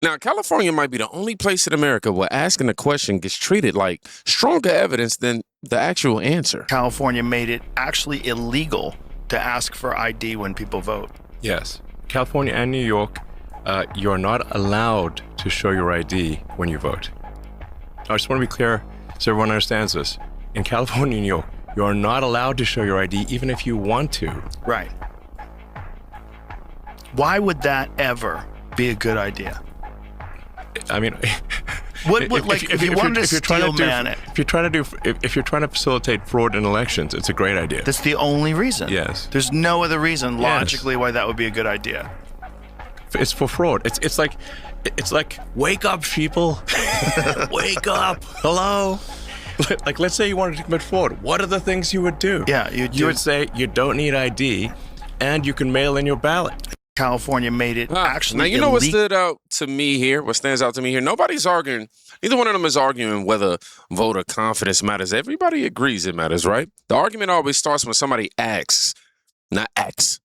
Now, California might be the only place in America where asking a question gets treated like stronger evidence than the actual answer. California made it actually illegal to ask for ID when people vote. Yes. California and New York, you're not allowed to show your ID when you vote. I just want to be clear so everyone understands this. In California and New York, you are not allowed to show your ID even if you want to. Right. Why would that ever be a good idea? I mean, if you wanted to steal man it. If you're trying to facilitate fraud in elections, it's a great idea. That's the only reason. Yes. There's no other reason logically why that would be a good idea. It's for fraud. It's like wake up, sheeple. Wake up. Hello. Like, let's say you wanted to commit fraud. What are the things you would do? Yeah, you would say you don't need ID, and you can mail in your ballot. California made it actually now, you know what stood out to me here? What stands out to me here? Nobody's arguing. Neither one of them is arguing whether voter confidence matters. Everybody agrees it matters, right? The argument always starts when somebody asks, not acts,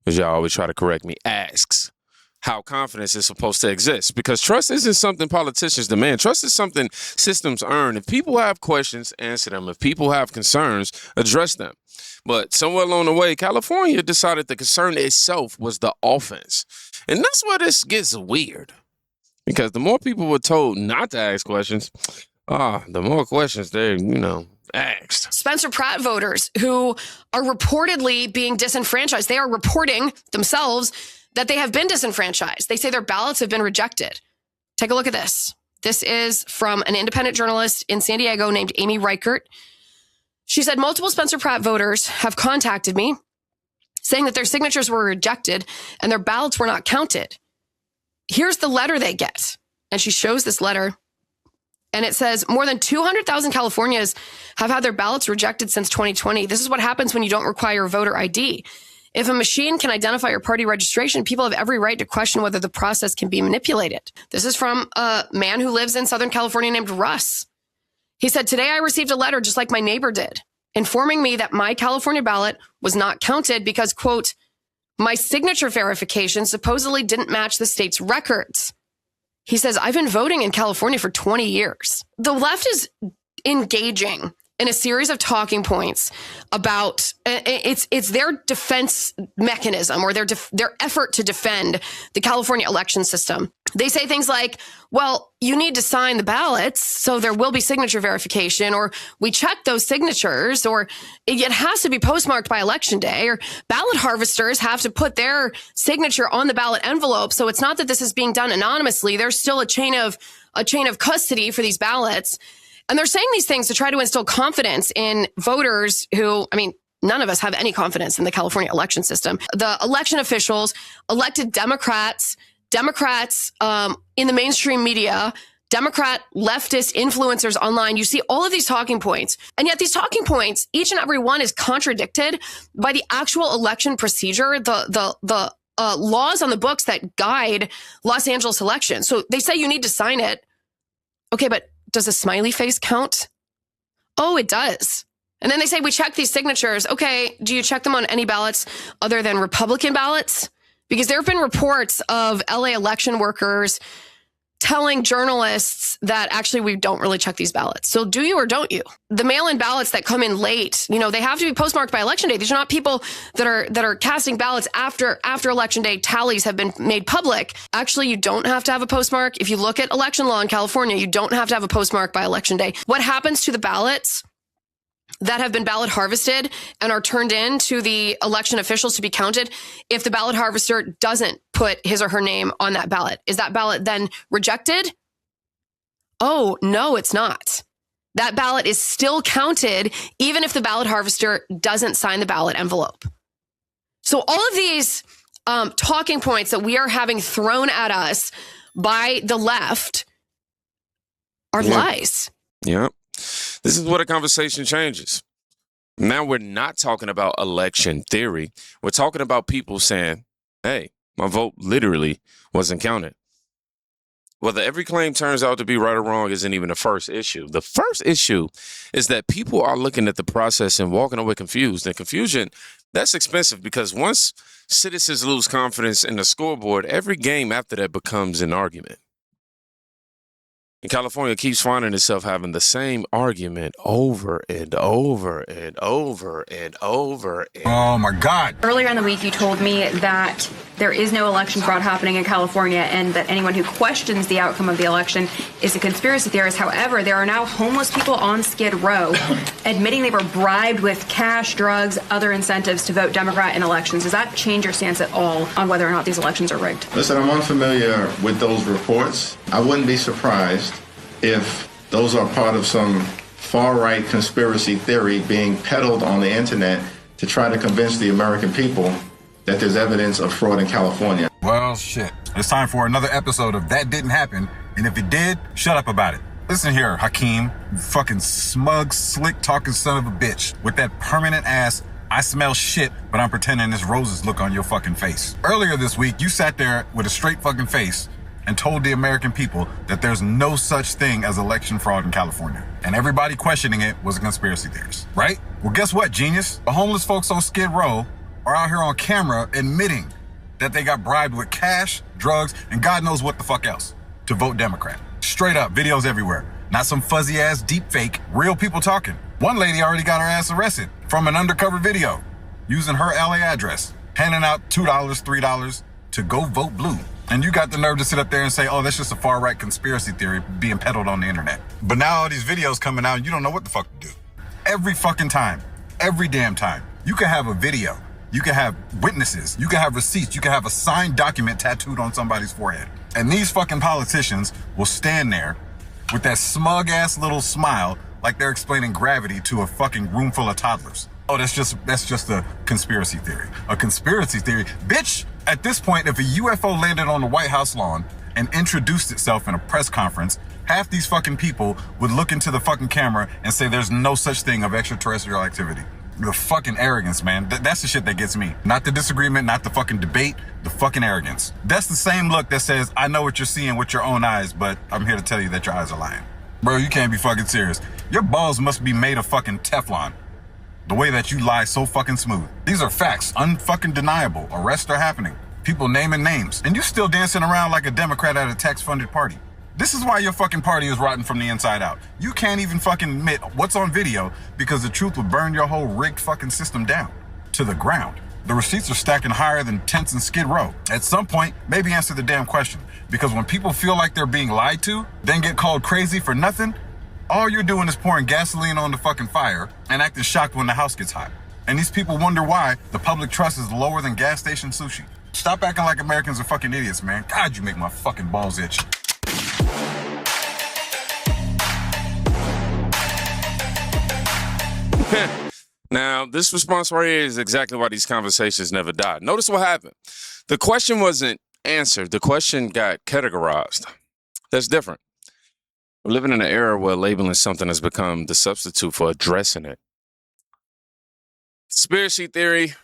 because y'all always try to correct me, asks how confidence is supposed to exist. Because trust isn't something politicians demand. Trust is something systems earn. If people have questions, answer them. If people have concerns, address them. But somewhere along the way, California decided the concern itself was the offense. And that's where this gets weird. Because the more people were told not to ask questions, the more questions they, asked. Spencer Pratt voters who are reportedly being disenfranchised, they are reporting themselves that they have been disenfranchised. They say their ballots have been rejected. Take a look at this. This is from an independent journalist in San Diego named Amy Reichert. She said, multiple Spencer Pratt voters have contacted me saying that their signatures were rejected and their ballots were not counted. Here's the letter they get. And she shows this letter. And it says, more than 200,000 Californians have had their ballots rejected since 2020. This is what happens when you don't require voter ID. If a machine can identify your party registration, people have every right to question whether the process can be manipulated. This is from a man who lives in Southern California named Russ. He said, today I received a letter just like my neighbor did, informing me that my California ballot was not counted because, quote, my signature verification supposedly didn't match the state's records. He says, I've been voting in California for 20 years. The left is engaging in a series of talking points about it's their defense mechanism or their effort to defend the California election system. They say things like, well, you need to sign the ballots, so there will be signature verification, or we check those signatures, or it has to be postmarked by election day, or ballot harvesters have to put their signature on the ballot envelope. So it's not that this is being done anonymously. There's still a chain of custody for these ballots. And they're saying these things to try to instill confidence in voters who, none of us have any confidence in the California election system. The election officials, elected Democrats in the mainstream media, Democrat leftist influencers online. You see all of these talking points. And yet these talking points, each and every one is contradicted by the actual election procedure, the laws on the books that guide Los Angeles elections. So they say you need to sign it. Okay, but does a smiley face count? Oh, it does. And then they say, we check these signatures. Okay, do you check them on any ballots other than Republican ballots? Because there have been reports of LA election workers telling journalists that actually we don't really check these ballots. So do you or don't you? The mail-in ballots that come in late, they have to be postmarked by election day. These are not people that are casting ballots after election day tallies have been made public. Actually, you don't have to have a postmark. If you look at election law in California, you don't have to have a postmark by election day. What happens to the ballots that have been ballot harvested and are turned in to the election officials to be counted if the ballot harvester doesn't put his or her name on that ballot? Is that ballot then rejected? Oh, no, it's not. That ballot is still counted even if the ballot harvester doesn't sign the ballot envelope. So all of these talking points that we are having thrown at us by the left are lies. Yeah. This is where the conversation changes. Now we're not talking about election theory. We're talking about people saying, hey, my vote literally wasn't counted. Whether every claim turns out to be right or wrong isn't even the first issue. The first issue is that people are looking at the process and walking away confused. And confusion, that's expensive because once citizens lose confidence in the scoreboard, every game after that becomes an argument. And California keeps finding itself having the same argument over and over and over and over. Oh my God. Earlier in the week, you told me that there is no election fraud happening in California and that anyone who questions the outcome of the election is a conspiracy theorist. However, there are now homeless people on Skid Row admitting they were bribed with cash, drugs, other incentives to vote Democrat in elections. Does that change your stance at all on whether or not these elections are rigged? Listen, I'm unfamiliar with those reports. I wouldn't be surprised if those are part of some far-right conspiracy theory being peddled on the internet to try to convince the American people that there's evidence of fraud in California. Well, shit. It's time for another episode of That Didn't Happen, and if it did, shut up about it. Listen here, Hakeem, you fucking smug, slick-talking son of a bitch with that permanent ass, I smell shit, but I'm pretending it's roses look on your fucking face. Earlier this week, you sat there with a straight fucking face and told the American people that there's no such thing as election fraud in California. And everybody questioning it was a conspiracy theorist, right? Well, guess what, genius? The homeless folks on Skid Row are out here on camera admitting that they got bribed with cash, drugs, and God knows what the fuck else to vote Democrat. Straight up, videos everywhere. Not some fuzzy ass deep fake, real people talking. One lady already got her ass arrested from an undercover video using her LA address, handing out $2, $3 to go vote blue. And you got the nerve to sit up there and say, oh, that's just a far-right conspiracy theory being peddled on the internet. But now all these videos coming out and you don't know what the fuck to do. Every fucking time, every damn time, you can have a video, you can have witnesses, you can have receipts, you can have a signed document tattooed on somebody's forehead. And these fucking politicians will stand there with that smug-ass little smile like they're explaining gravity to a fucking room full of toddlers. Oh, that's just a conspiracy theory. A conspiracy theory? Bitch, at this point, if a UFO landed on the White House lawn and introduced itself in a press conference, half these fucking people would look into the fucking camera and say there's no such thing of extraterrestrial activity. The fucking arrogance, man. That's the shit that gets me. Not the disagreement, not the fucking debate, the fucking arrogance. That's the same look that says, I know what you're seeing with your own eyes, but I'm here to tell you that your eyes are lying. Bro, you can't be fucking serious. Your balls must be made of fucking Teflon. The way that you lie so fucking smooth. These are facts, unfucking deniable. Arrests are happening. People naming names. And you still dancing around like a Democrat at a tax-funded party. This is why your fucking party is rotten from the inside out. You can't even fucking admit what's on video because the truth would burn your whole rigged fucking system down to the ground. The receipts are stacking higher than tents in Skid Row. At some point, maybe answer the damn question. Because when people feel like they're being lied to, then get called crazy for nothing, all you're doing is pouring gasoline on the fucking fire and acting shocked when the house gets hot. And these people wonder why the public trust is lower than gas station sushi. Stop acting like Americans are fucking idiots, man. God, you make my fucking balls itch. Now, this response right here is exactly why these conversations never died. Notice what happened. The question wasn't answered. The question got categorized. That's different. We're living in an era where labeling something has become the substitute for addressing it. Conspiracy theory,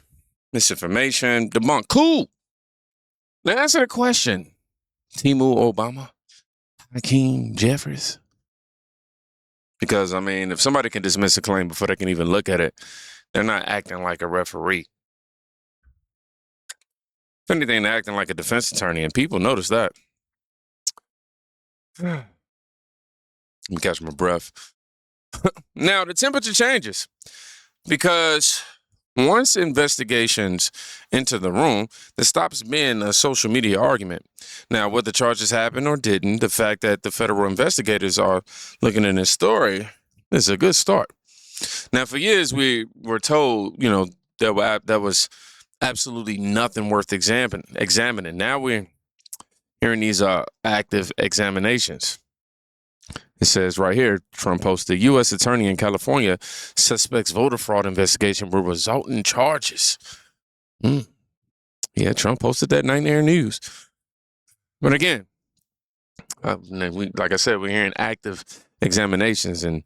misinformation, debunk. Cool. Now answer the question. Timu Obama, Hakeem Jeffries. Because, I mean, if somebody can dismiss a claim before they can even look at it, they're not acting like a referee. If anything, they're acting like a defense attorney, and people notice that. Let me catch my breath. Now, the temperature changes because once investigations enter the room, there stops being a social media argument. Now, whether charges happened or didn't, the fact that the federal investigators are looking in this story is a good start. Now, for years, we were told, that was absolutely nothing worth examining. Now we're hearing these active examinations. It says right here, Trump posted, U.S. attorney in California suspects voter fraud investigation will result in charges. Yeah, Trump posted that Night Air News. But again, like I said, we're hearing active examinations, and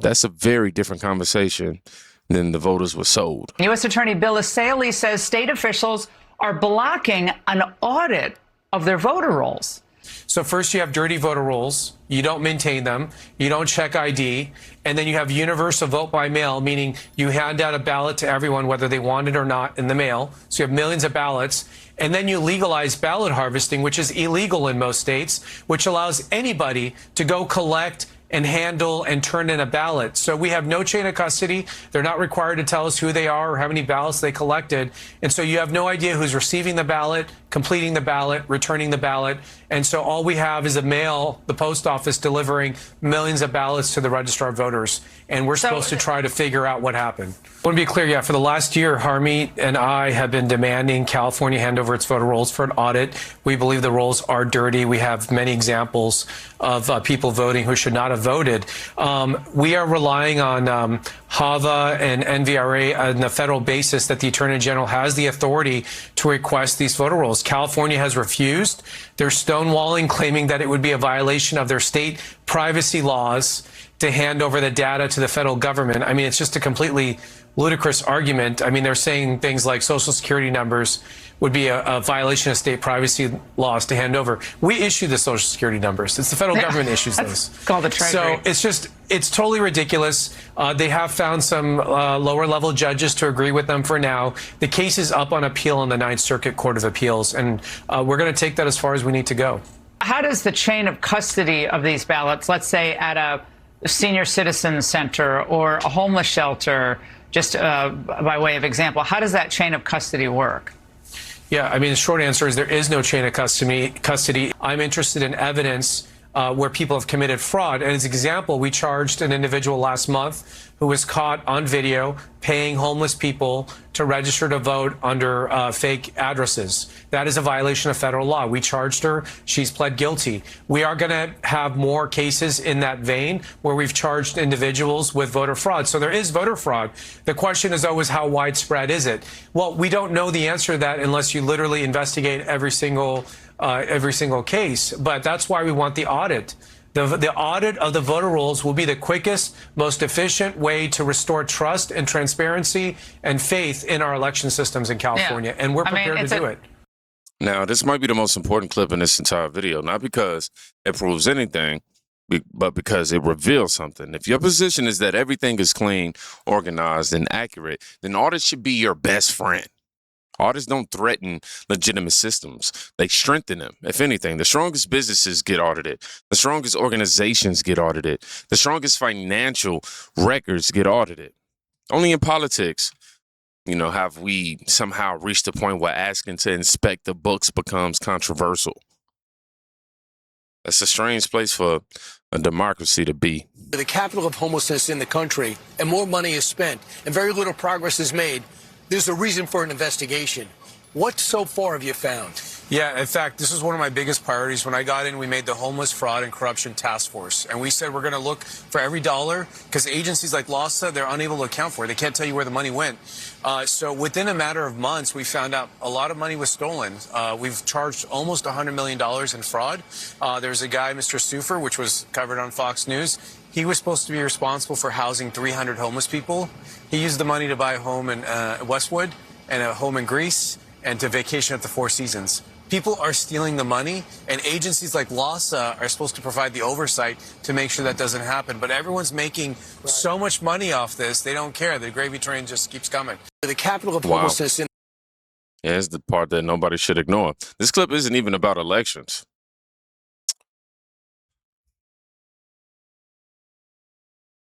that's a very different conversation than the voters were sold. U.S. Attorney Bill Asaley says state officials are blocking an audit of their voter rolls. So first you have dirty voter rolls. You don't maintain them. You don't check ID. And then you have universal vote by mail, meaning you hand out a ballot to everyone, whether they want it or not, in the mail. So you have millions of ballots. And then you legalize ballot harvesting, which is illegal in most states, which allows anybody to go collect and handle and turn in a ballot. So we have no chain of custody. They're not required to tell us who they are or how many ballots they collected. And so you have no idea who's receiving the ballot, completing the ballot, returning the ballot. And so all we have is a mail, the post office delivering millions of ballots to the registrar of voters. And we're supposed to try to figure out what happened. I want to be clear, yeah, for the last year, Harmeet and I have been demanding California hand over its voter rolls for an audit. We believe the rolls are dirty. We have many examples of people voting who should not have voted. We are relying on HAVA and NVRA on a federal basis that the Attorney General has the authority to request these voter rolls. California has refused. They're stonewalling, claiming that it would be a violation of their state privacy laws to hand over the data to the federal government. I mean, it's just a completely ludicrous argument. I mean, they're saying things like Social Security numbers would be a violation of state privacy laws to hand over. We issue the Social Security numbers. It's the federal government issues those. It's called the Treasury. So it's totally ridiculous. They have found some lower level judges to agree with them for now. The case is up on appeal in the Ninth Circuit Court of Appeals, and we're going to take that as far as we need to go. How does the chain of custody of these ballots, let's say at a senior citizen center or a homeless shelter, just by way of example, how does that chain of custody work? Yeah, I mean, the short answer is there is no chain of custody. I'm interested in evidence where people have committed fraud. And as an example, we charged an individual last month who was caught on video paying homeless people to register to vote under fake addresses. That is a violation of federal law. We charged her. She's pled guilty. We are going to have more cases in that vein where we've charged individuals with voter fraud. So there is voter fraud. The question is always, how widespread is it? Well, we don't know the answer to that unless you literally investigate every single case. But that's why we want the audit. The audit of the voter rolls will be the quickest, most efficient way to restore trust and transparency and faith in our election systems in California. Yeah. And we're prepared to do it. Now, this might be the most important clip in this entire video, not because it proves anything, but because it reveals something. If your position is that everything is clean, organized, and accurate, then audit should be your best friend. Audits don't threaten legitimate systems. They strengthen them. If anything, the strongest businesses get audited. The strongest organizations get audited. The strongest financial records get audited. Only in politics, have we somehow reached the point where asking to inspect the books becomes controversial. That's a strange place for a democracy to be. The capital of homelessness in the country, and more money is spent, and very little progress is made. There's a reason for an investigation. What so far have you found? Yeah, in fact, this is one of my biggest priorities. When I got in, we made the Homeless Fraud and Corruption Task Force. And we said we're going to look for every dollar, because agencies like LAHSA, they're unable to account for it. They can't tell you where the money went. So within a matter of months, we found out a lot of money was stolen. We've charged almost $100 million in fraud. There's a guy, Mr. Sufer, which was covered on Fox News. He was supposed to be responsible for housing 300 homeless people. He used the money to buy a home in Westwood and a home in Greece and to vacation at the Four Seasons. People are stealing the money, and agencies like LAHSA are supposed to provide the oversight to make sure that doesn't happen. But everyone's making so much money off this, they don't care. The gravy train just keeps coming. The capital of homelessness. Yeah, it's the part that nobody should ignore. This clip isn't even about elections.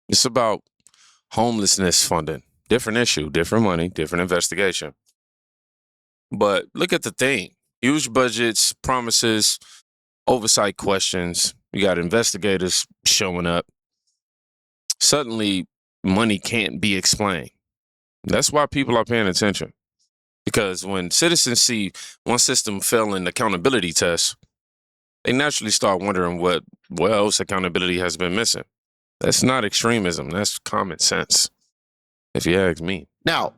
It's about homelessness funding. Different issue, different money, different investigation. But look at the theme. Huge budgets, promises, oversight questions. You got investigators showing up. Suddenly, money can't be explained. That's why people are paying attention. Because when citizens see one system fail in accountability tests, they naturally start wondering what else accountability has been missing. That's not extremism. That's common sense, if you ask me. Now,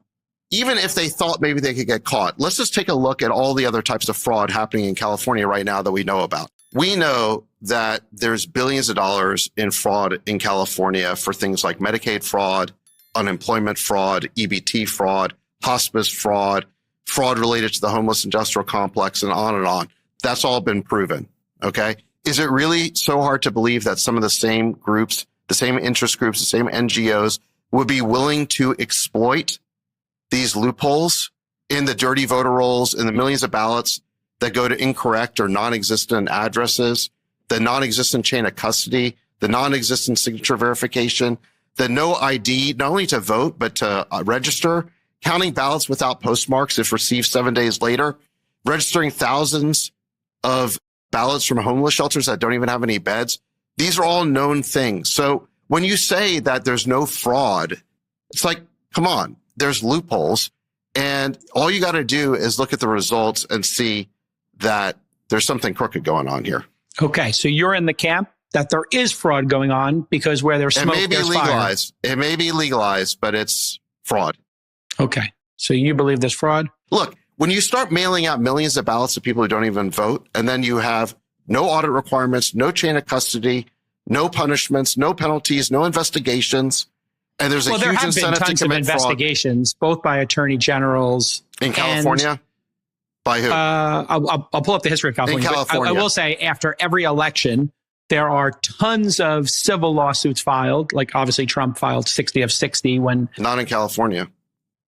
even if they thought maybe they could get caught, let's just take a look at all the other types of fraud happening in California right now that we know about. We know that there's billions of dollars in fraud in California for things like Medicaid fraud, unemployment fraud, EBT fraud, hospice fraud, fraud related to the homeless industrial complex, and on and on. That's all been proven. Okay. Is it really so hard to believe that some of the same groups, the same interest groups, the same NGOs would be willing to exploit these loopholes in the dirty voter rolls, in the millions of ballots that go to incorrect or non-existent addresses, the non-existent chain of custody, the non-existent signature verification, the no ID, not only to vote, but to register, counting ballots without postmarks if received 7 days later, registering thousands of ballots from homeless shelters that don't even have any beds. These are all known things. So when you say that there's no fraud, it's like, come on, there's loopholes. And all you got to do is look at the results and see that there's something crooked going on here. Okay, so you're in the camp that there is fraud going on because where there's smoke, there's fire. It may be legalized, but it's fraud. Okay, so you believe there's fraud? Look, when you start mailing out millions of ballots to people who don't even vote, and then you have no audit requirements, no chain of custody, no punishments, no penalties, no investigations, and there's a huge incentive to commit fraud. Well, there have been tons of investigations, both by attorney generals. In California? By who? I'll pull up the history of California. In California. I will say, after every election, there are tons of civil lawsuits filed. Like, obviously, Trump filed 60 of 60 when... Not in California.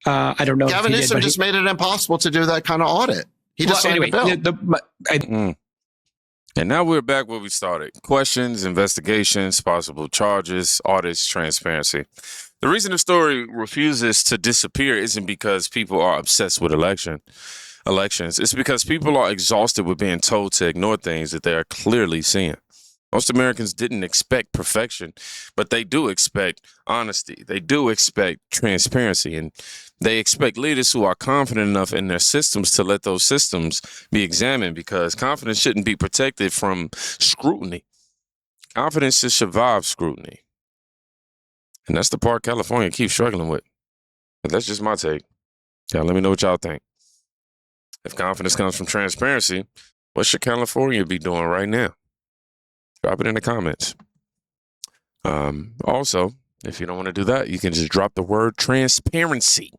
I don't know. Gavin Newsom just made it impossible to do that kind of audit. He just signed the bill. And now we're back where we started. Questions, investigations, possible charges, audits, transparency. The reason the story refuses to disappear isn't because people are obsessed with elections. It's because people are exhausted with being told to ignore things that they are clearly seeing. Most Americans didn't expect perfection, but they do expect honesty. They do expect transparency, and they expect leaders who are confident enough in their systems to let those systems be examined, because confidence shouldn't be protected from scrutiny. Confidence should survive scrutiny. And that's the part California keeps struggling with. But that's just my take. Y'all let me know what y'all think. If confidence comes from transparency, what should California be doing right now? Drop it in the comments. Also, if you don't want to do that, you can just drop the word transparency.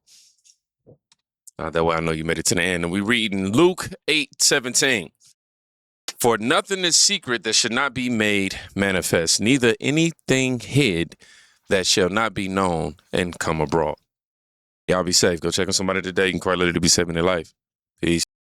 That way I know you made it to the end. And we read in Luke 8:17. For nothing is secret that should not be made manifest, neither anything hid that shall not be known and come abroad. Y'all be safe. Go check on somebody today. You can quite literally be saving their life.